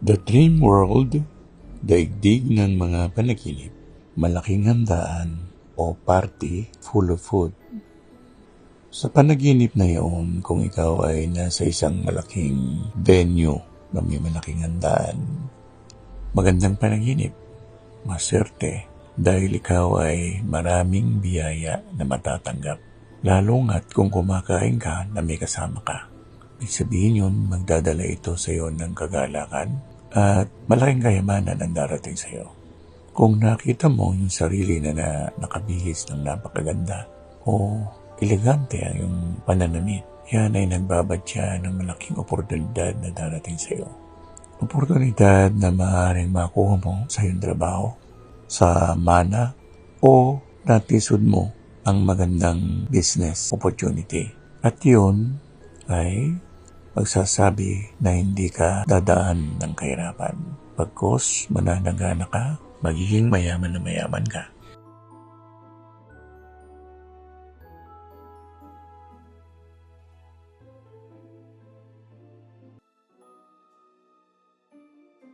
The Dream World, daigdig ng mga panaginip, malaking handaan o party full of food. Sa panaginip na iyon, kung ikaw ay nasa isang malaking venue na may malaking handaan, magandang panaginip, maswerte, dahil ikaw ay maraming biyaya na matatanggap. Lalo nga't kung kumakain ka na may kasama ka. Ibig sabihin yun, magdadala ito sa iyo ng kagalakan at malaking kayamanan ang darating sa iyo. Kung nakita mo yung sarili na nakabihis ng napakaganda o elegante yung pananamit, yan ay nagbabadya ng malaking oportunidad na darating sa iyo. Oportunidad na maaaring makuha mo sa iyong trabaho, sa mana o natisod mo ang magandang business opportunity. At yun ay magsasabi na hindi ka dadaan ng kahirapan. Pagkos mananagana ka, magiging mayaman na mayaman ka.